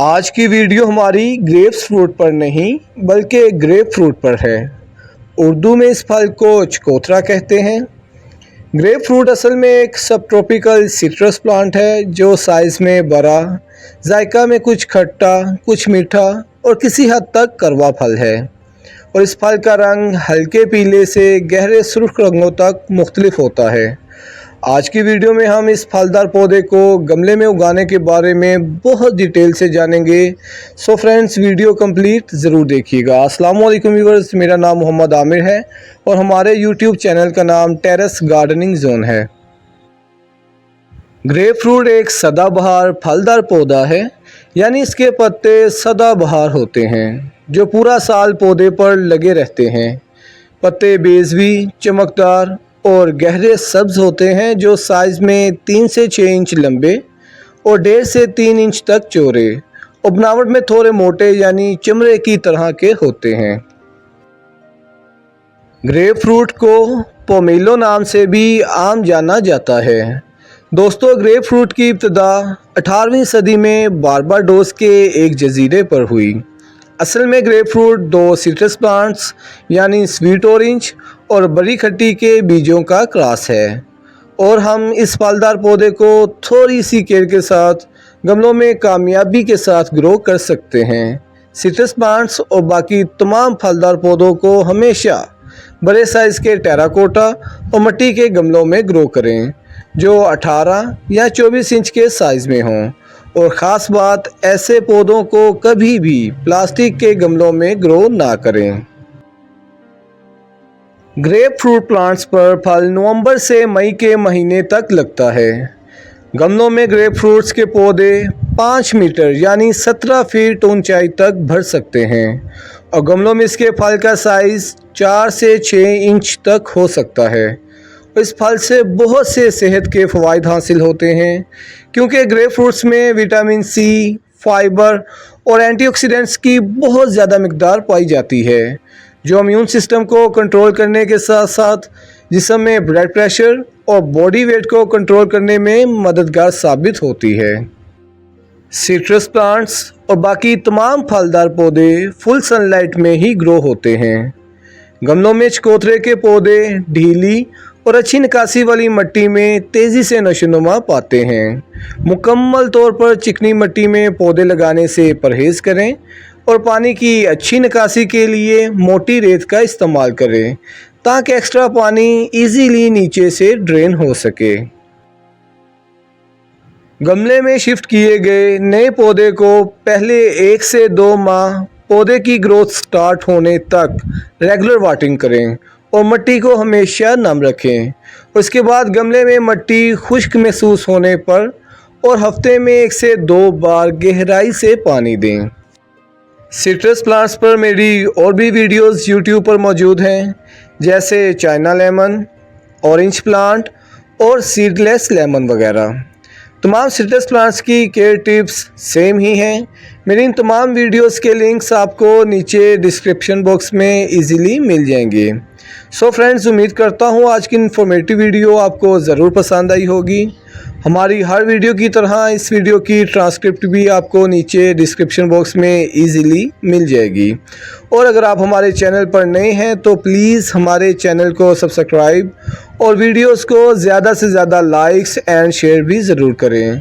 आज की वीडियो हमारी ग्रेप्स फ्रूट पर नहीं बल्कि ग्रेप फ्रूट पर है। उर्दू में इस फल को चकोतरा कहते हैं। ग्रेप फ्रूट असल में एक सब ट्रॉपिकल सिट्रस प्लांट है जो साइज़ में बड़ा, जायका में कुछ खट्टा, कुछ मीठा और किसी हद तक कड़वा फल है। और इस फल का रंग हल्के पीले से गहरे सुर्ख रंगों तक मुख्तलिफ होता है। आज की वीडियो में हम इस फलदार पौधे को गमले में उगाने के बारे में बहुत डिटेल से जानेंगे। सो फ्रेंड्स, वीडियो कंप्लीट ज़रूर देखिएगा। अस्सलाम वालेकुम व्यूअर्स, मेरा नाम मोहम्मद आमिर है और हमारे यूट्यूब चैनल का नाम टेरेस गार्डनिंग जोन है। ग्रेप फ्रूट एक सदाबहार फलदार पौधा है, यानी इसके पत्ते सदाबहार होते हैं जो पूरा साल पौधे पर लगे रहते हैं। पत्ते बेज़वी, चमकदार और गहरे सब्ज होते हैं जो साइज़ में 3 से 6 इंच लंबे और 1.5 से 3 इंच तक चौड़े और बनावट में थोड़े मोटे यानी चमड़े की तरह के होते हैं। ग्रेप फ्रूट को पोमेलो नाम से भी आम जाना जाता है। दोस्तों, ग्रेप फ्रूट की इब्तिदा 18वीं सदी में बारबाडोस के एक जजीरे पर हुई। असल में ग्रेप फ्रूट 2 सिट्रस प्लांट्स यानी स्वीट ऑरेंज और बड़ी खट्टी के बीजों का क्रॉस है और हम इस फलदार पौधे को थोड़ी सी केयर के साथ गमलों में कामयाबी के साथ ग्रो कर सकते हैं। सिट्रस प्लांट्स और बाकी तमाम फलदार पौधों को हमेशा बड़े साइज़ के टेराकोटा और मिट्टी के गमलों में ग्रो करें जो 18 या 24 इंच के साइज़ में हों। और ख़ास बात, ऐसे पौधों को कभी भी प्लास्टिक के गमलों में ग्रो ना करें। ग्रेप फ्रूट प्लांट्स पर फल नवंबर से मई के महीने तक लगता है। गमलों में ग्रेप फ्रूट्स के पौधे 5 मीटर यानी 17 फीट ऊंचाई तक बढ़ सकते हैं और गमलों में इसके फल का साइज़ 4 से 6 इंच तक हो सकता है। इस फल से बहुत से सेहत के फ़वाइद हासिल होते हैं क्योंकि ग्रेप फ्रूट्स में विटामिन सी, फाइबर और एंटीऑक्सीडेंट्स की बहुत ज़्यादा मिकदार पाई जाती है जो इम्यून सिस्टम को कंट्रोल करने के साथ साथ जिस्म में ब्लड प्रेशर और बॉडी वेट को कंट्रोल करने में मददगार साबित होती है। सिट्रस प्लांट्स और बाकी तमाम फलदार पौधे फुल सनलाइट में ही ग्रो होते हैं। गमलों में चकोतरे के पौधे ढीली और अच्छी निकासी वाली मिट्टी में तेज़ी से नशोनुमा पाते हैं। मुकम्मल तौर पर चिकनी मिट्टी में पौधे लगाने से परहेज़ करें और पानी की अच्छी निकासी के लिए मोटी रेत का इस्तेमाल करें ताकि एक्स्ट्रा पानी इजीली नीचे से ड्रेन हो सके। गमले में शिफ्ट किए गए नए पौधे को पहले 1 से 2 माह पौधे की ग्रोथ स्टार्ट होने तक रेगुलर वाटरिंग करें और मिट्टी को हमेशा नम रखें। उसके बाद गमले में मिट्टी खुश्क महसूस होने पर और हफ्ते में 1 से 2 बार गहराई से पानी दें। सिट्रस प्लांट्स पर मेरी और भी वीडियोस यूट्यूब पर मौजूद हैं, जैसे चाइना लेमन, ऑरेंज प्लांट और सीडलेस लेमन वगैरह। तमाम सिट्रस प्लांट्स की केयर टिप्स सेम ही हैं। मेरी इन तमाम वीडियोस के लिंक्स आपको नीचे डिस्क्रिप्शन बॉक्स में इजीली मिल जाएंगे। सो फ्रेंड्स, उम्मीद करता हूँ आज की इन्फॉर्मेटिव वीडियो आपको ज़रूर पसंद आई होगी। हमारी हर वीडियो की तरह इस वीडियो की ट्रांसक्रिप्ट भी आपको नीचे डिस्क्रिप्शन बॉक्स में इजीली मिल जाएगी। और अगर आप हमारे चैनल पर नए हैं तो प्लीज़ हमारे चैनल को सब्सक्राइब और वीडियोस को ज़्यादा से ज़्यादा लाइक्स एंड शेयर भी ज़रूर करें।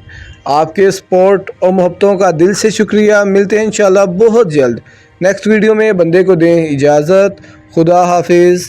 आपके सपोर्ट और मोहब्बतों का दिल से शुक्रिया। मिलते हैं इंशाल्लाह बहुत जल्द नेक्स्ट वीडियो में। बंदे को दें इजाज़त। खुदा हाफिज़।